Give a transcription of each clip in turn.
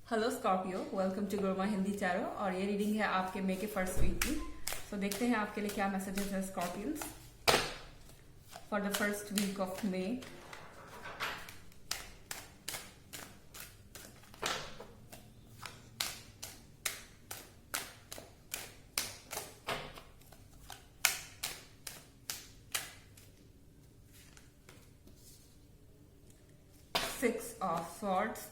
Hello Scorpio, welcome to Guruma Hindi channel. और ये reading है आपके मई के फर्स्ट वीक की। तो देखते हैं आपके लिए क्या मैसेजेस है Scorpions for the first week of May. Six of Swords,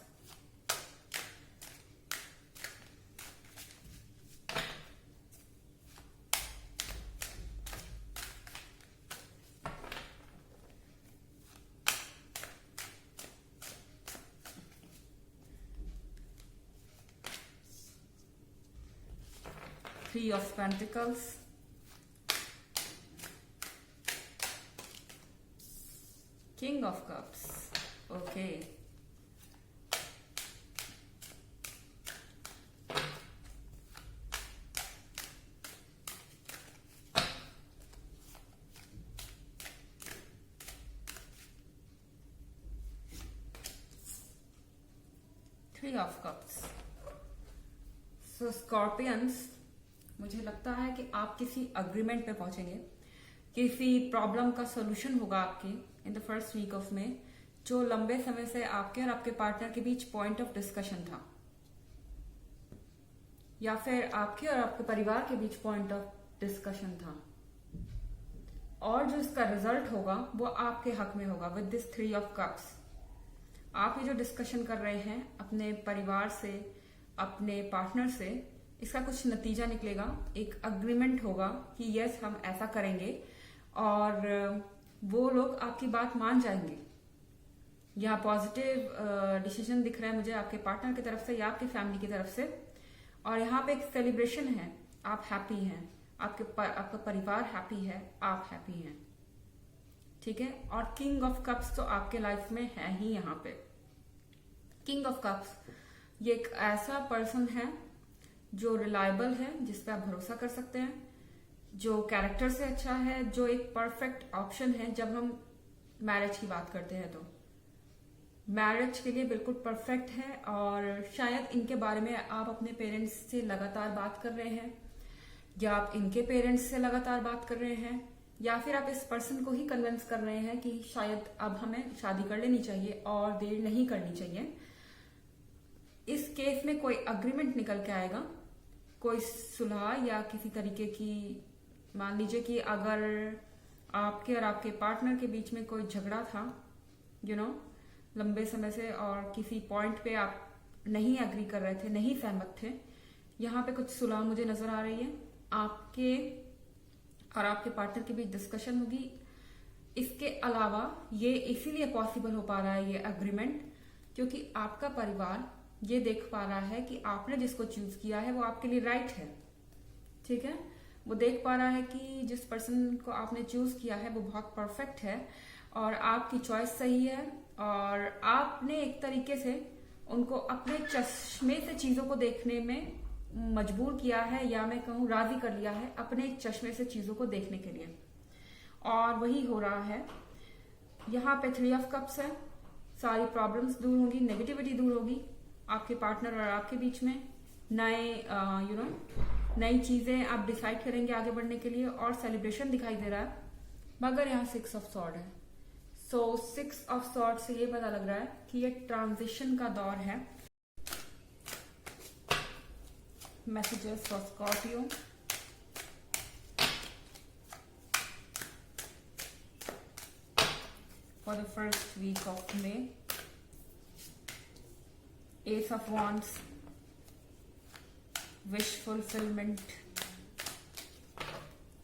Three of Pentacles, King of Cups. Okay. Three of Cups. So Scorpions, मुझे लगता है कि आप किसी अग्रीमेंट पे पहुंचेंगे, किसी प्रॉब्लम का सोल्यूशन होगा आपके in the first week of में, जो लंबे समय से आपके और आपके पार्टनर के बीच पॉइंट ऑफ डिस्कशन था, या फिर आपके और आपके परिवार के बीच पॉइंट ऑफ डिस्कशन था, और जो इसका रिजल्ट होगा वो आपके हक में होगा with this three of cups. आप ये जो डिस्कशन कर रहे हैं अपने परिवार से, अपने पार्टनर से, इसका कुछ नतीजा निकलेगा, एक अग्रीमेंट होगा कि यस हम ऐसा करेंगे, और वो लोग आपकी बात मान जाएंगे। यहाँ पॉजिटिव डिसीजन दिख रहा है मुझे आपके पार्टनर की तरफ से या आपकी फैमिली की तरफ से, और यहाँ पे एक सेलिब्रेशन है, आप हैप्पी हैं, आपका परिवार हैप्पी है, आप हैप्पी हैं, ठीक है। और किंग ऑफ कप्स तो आपके लाइफ में है ही। यहाँ पे किंग ऑफ कप्स ये एक ऐसा पर्सन है जो रिलायबल है, जिस पे आप भरोसा कर सकते हैं, जो कैरेक्टर से अच्छा है, जो एक परफेक्ट ऑप्शन है जब हम मैरिज की बात करते हैं। तो मैरिज के लिए बिल्कुल परफेक्ट है, और शायद इनके बारे में आप अपने पेरेंट्स से लगातार बात कर रहे हैं, या आप इनके पेरेंट्स से लगातार बात कर रहे हैं, या फिर आप इस पर्सन को ही कन्विंस कर रहे हैं कि शायद अब हमें शादी कर लेनी चाहिए और देर नहीं करनी चाहिए। इस केस में कोई अग्रीमेंट निकल के आएगा, कोई सुलह या किसी तरीके की, मान लीजिए कि अगर आपके और आपके पार्टनर के बीच में कोई झगड़ा था लंबे समय से, और किसी पॉइंट पे आप नहीं एग्री कर रहे थे, नहीं सहमत थे, यहाँ पे कुछ सुलह मुझे नजर आ रही है। आपके और आपके पार्टनर के बीच डिस्कशन होगी। इसके अलावा ये इसीलिए पॉसिबल हो पा रहा है ये अग्रीमेंट, क्योंकि आपका परिवार ये देख पा रहा है कि आपने जिसको चूज किया है वो आपके लिए राइट है, ठीक है। वो देख पा रहा है कि जिस पर्सन को आपने चूज किया है वो बहुत परफेक्ट है, और आपकी चॉइस सही है, और आपने एक तरीके से उनको अपने चश्मे से चीजों को देखने में मजबूर किया है, या मैं कहूँ राजी कर लिया है अपने चश्मे से चीजों को देखने के लिए, और वही हो रहा है। यहाँ पे थ्री ऑफ कप्स है, सारी प्रॉब्लम्स दूर होंगी, नेगेटिविटी दूर होगी आपके पार्टनर और आपके बीच में। नई चीजें आप डिसाइड करेंगे आगे बढ़ने के लिए, और सेलिब्रेशन दिखाई दे रहा है। मगर यहाँ सिक्स ऑफ सॉर्ड है, सो सिक्स ऑफ सॉर्ड से ये पता लग रहा है कि ये ट्रांजिशन का दौर है। Messages for Scorpio, for the first week of May. Ace of Wands, wish fulfillment,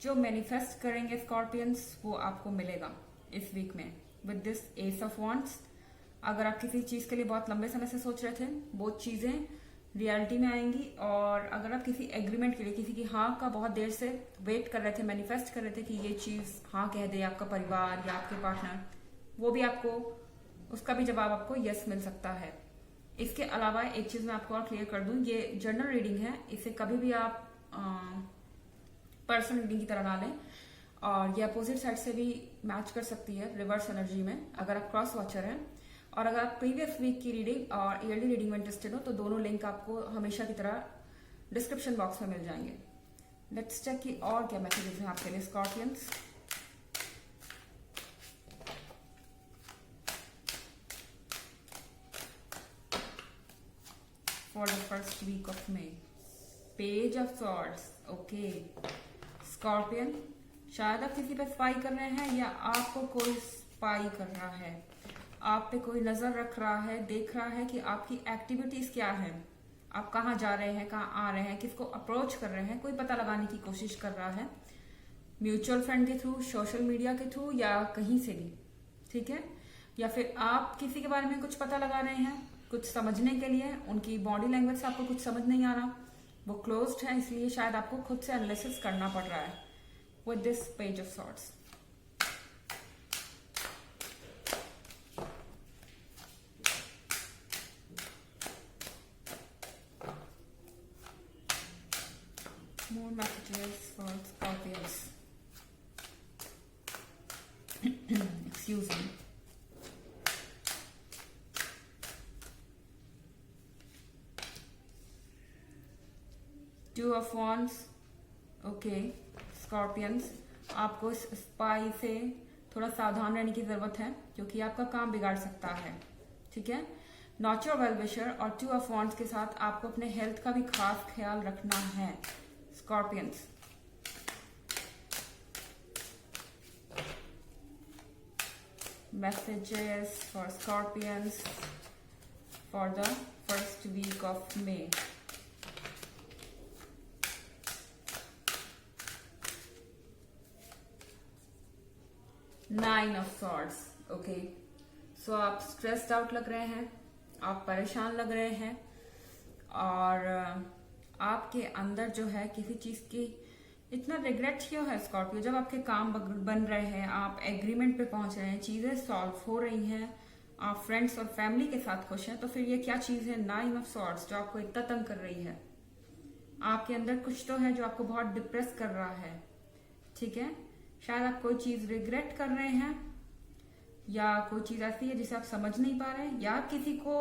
जो मैनिफेस्ट करेंगे स्कॉर्पियंस वो आपको मिलेगा इस वीक में with this S of wands. अगर आप किसी चीज के लिए बहुत लंबे समय से सोच रहे थे, वो चीजें रियलिटी में आएंगी। और अगर आप किसी एग्रीमेंट के लिए किसी की हाँ का बहुत देर से वेट कर रहे थे, मैनिफेस्ट कर रहे थे कि ये चीज हाँ कह दे आपका परिवार या आपके पार्टनर, वो भी आपको, उसका भी जवाब आपको यस मिल सकता है। इसके अलावा एक चीज मैं आपको और क्लियर कर दूं, ये जर्नल रीडिंग है, इसे कभी भी आप पर्सनल रीडिंग की तरह ना लें, और ये अपोजिट साइड से भी मैच कर सकती है रिवर्स एनर्जी में अगर आप क्रॉस वॉचर हैं। और अगर आप प्रीवियस वीक की रीडिंग और ईयरली रीडिंग में इंटरेस्टेड हो तो दोनों लिंक आपको हमेशा की तरह डिस्क्रिप्शन बॉक्स में मिल जाएंगे। लेट्स चेक कि और क्या मैसेजेस हैं आपके लिए Scorpions. For the first week of May, page of swords. Okay Scorpion, शायद आप किसी पे स्पाई कर रहे हैं या आपको कोई स्पाई कर रहा है, आप पे कोई नजर रख रहा है, देख रहा है कि आपकी एक्टिविटीज क्या है, आप कहाँ जा रहे हैं, कहाँ आ रहे हैं, किसको अप्रोच कर रहे हैं, कोई पता लगाने की कोशिश कर रहा है, म्यूचुअल फ्रेंड के थ्रू, सोशल मीडिया के थ्रू या कहीं से भी, ठीक है। या फिर आप किसी के बारे में कुछ पता लगा रहे हैं कुछ समझने के लिए, उनकी बॉडी लैंग्वेज से आपको कुछ समझ नहीं आ रहा, वो क्लोज्ड है, इसलिए शायद आपको खुद से एनालिसिस करना पड़ रहा है with this page of swords. More messages for Scorpions. Excuse me. Two of Wands. Okay, Scorpions. आपको इस स्पाई से थोड़ा सावधान रहने की जरूरत है क्योंकि आपका काम बिगाड़ सकता है, ठीक है। नॉट योर वेल विशर और टू ऑफ वॉन्ड्स के साथ आपको अपने हेल्थ का भी खास ख्याल रखना है Scorpions. Messages for Scorpions for the first week of May. Nine of Swords. Okay. So आप स्ट्रेस्ड आउट लग रहे हैं, आप परेशान लग रहे हैं और आपके अंदर जो है किसी चीज की इतना रिग्रेट क्यों है स्कॉर्पियो। जब आपके काम बन रहे हैं, आप एग्रीमेंट पे पहुंच रहे हैं, चीजें सॉल्व हो रही हैं, आप फ्रेंड्स और फैमिली के साथ खुश हैं, तो फिर ये क्या चीज है नाइन ऑफ सॉर्ड्स जो आपको इतना तंग कर रही है। आपके अंदर कुछ तो है जो आपको बहुत डिप्रेस कर रहा है, ठीक है। शायद आप कोई चीज रिग्रेट कर रहे हैं या कोई चीज ऐसी है जिसे आप समझ नहीं पा रहे हैं, या आप किसी को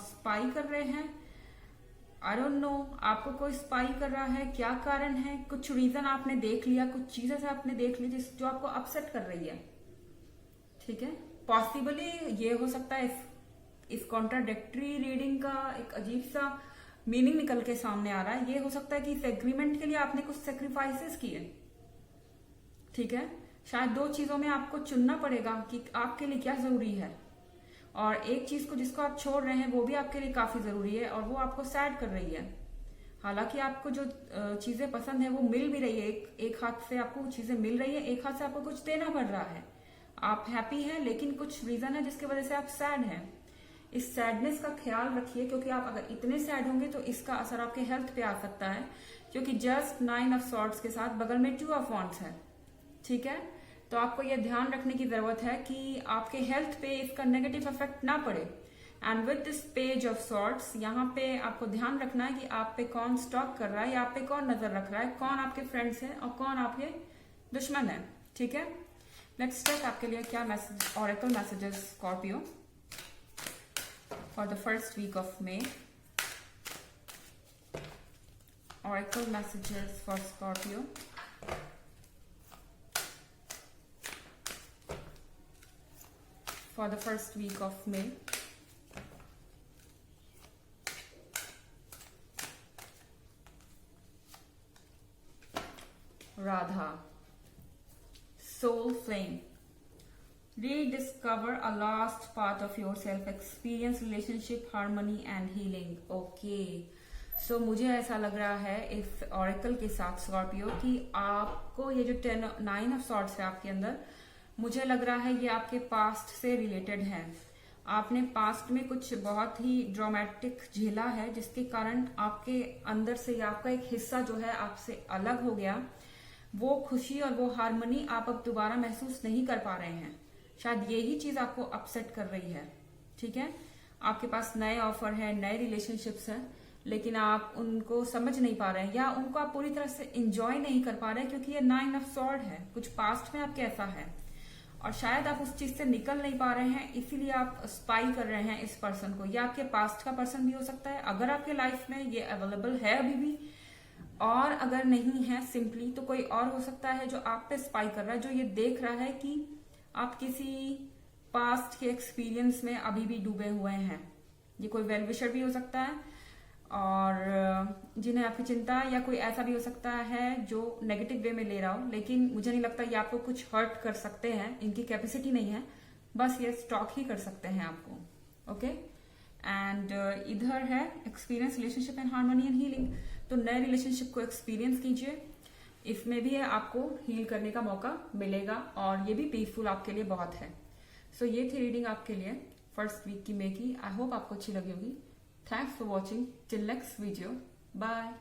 स्पाई कर रहे हैं। आई डोंट नो, आपको कोई स्पाई कर रहा है, क्या कारण है, कुछ रीजन आपने देख लिया, कुछ चीजें से आपने देख ली जो आपको अपसेट कर रही है, ठीक है। पॉसिबली ये हो सकता है इस कॉन्ट्राडिक्टरी रीडिंग का एक अजीब सा मीनिंग निकल के सामने आ रहा है। ये हो सकता है कि इस एग्रीमेंट के लिए आपने कुछ सेक्रीफाइसेस किए, ठीक है। शायद दो चीजों में आपको चुनना पड़ेगा कि आपके लिए क्या जरूरी है, और एक चीज को जिसको आप छोड़ रहे हैं वो भी आपके लिए काफी जरूरी है और वो आपको सैड कर रही है। हालांकि आपको जो चीजें पसंद है वो मिल भी रही है, एक हाथ से आपको चीजें मिल रही है, एक हाथ से आपको कुछ देना पड़ रहा है। आप हैप्पी हैं लेकिन कुछ रीजन है जिसकी वजह से आप सैड हैं। इस सैडनेस का ख्याल रखिए क्योंकि आप अगर इतने सैड होंगे तो इसका असर आपके हेल्थ पे आ सकता है, क्योंकि जस्ट नाइन ऑफ सॉर्ड्स के साथ बगल में टू ऑफ वॉन्ड्स है, ठीक है। तो आपको यह ध्यान रखने की जरूरत है कि आपके हेल्थ पे इसका नेगेटिव इफेक्ट ना पड़े। And with this page of swords यहाँ पे आपको ध्यान रखना है कि आप पे कौन स्टॉक कर रहा है या आप पे कौन नजर रख रहा है, कौन आपके फ्रेंड्स हैं और कौन आपके दुश्मन है, ठीक है। नेक्स्ट स्टेप आपके लिए क्या message, oracle messages Scorpio for the first week of May. Oracle messages for Scorpio for the first week of May. Radha, soul flame. Rediscover a lost part of yourself. Experience relationship, harmony and healing. Okay. So मुझे ऐसा लग रहा है इस oracle के साथ Scorpio कि आपको ये जो 9 ऑफ सॉर्ड्स है आपके अंदर, मुझे लग रहा है ये आपके पास्ट से रिलेटेड है। आपने पास्ट में कुछ बहुत ही ड्रामेटिक झेला है जिसके कारण आपके अंदर से आपका एक हिस्सा जो है आपसे अलग हो गया। वो खुशी और वो हार्मनी आप अब दोबारा महसूस नहीं कर पा रहे हैं। शायद यही चीज आपको अपसेट कर रही है, ठीक है। आपके पास नए ऑफर है, नए रिलेशनशिप्स हैं, लेकिन आप उनको समझ नहीं पा रहे हैं या उनको आप पूरी तरह से इंजॉय नहीं कर पा रहे क्योंकि ये 9 ऑफ सॉर्ड है। कुछ पास्ट में आपके ऐसा है और शायद आप उस चीज से निकल नहीं पा रहे हैं, इसीलिए आप स्पाई कर रहे हैं इस पर्सन को। या आपके पास्ट का पर्सन भी हो सकता है, अगर आपके लाइफ में ये अवेलेबल है अभी भी, और अगर नहीं है सिंपली तो कोई और हो सकता है जो आप पे स्पाई कर रहा है, जो ये देख रहा है कि आप किसी पास्ट के एक्सपीरियंस में अभी भी डूबे हुए हैं। ये कोई वेल विशर भी हो सकता है, और जिन्हें आपकी चिंता, या कोई ऐसा भी हो सकता है जो नेगेटिव वे में ले रहा हो, लेकिन मुझे नहीं लगता ये आपको कुछ हर्ट कर सकते हैं, इनकी कैपेसिटी नहीं है, बस ये स्टॉक ही कर सकते हैं आपको। ओके, एंड इधर है experience relationship and harmony and healing. तो नए रिलेशनशिप को एक्सपीरियंस कीजिए, इसमें भी आपको हील करने का मौका मिलेगा, और ये भी पीसफुल आपके लिए बहुत है। सो ये थी रीडिंग आपके लिए फर्स्ट वीक की मे की। आई होप आपको अच्छी लगी होगी। Thanks for watching, till next video, bye.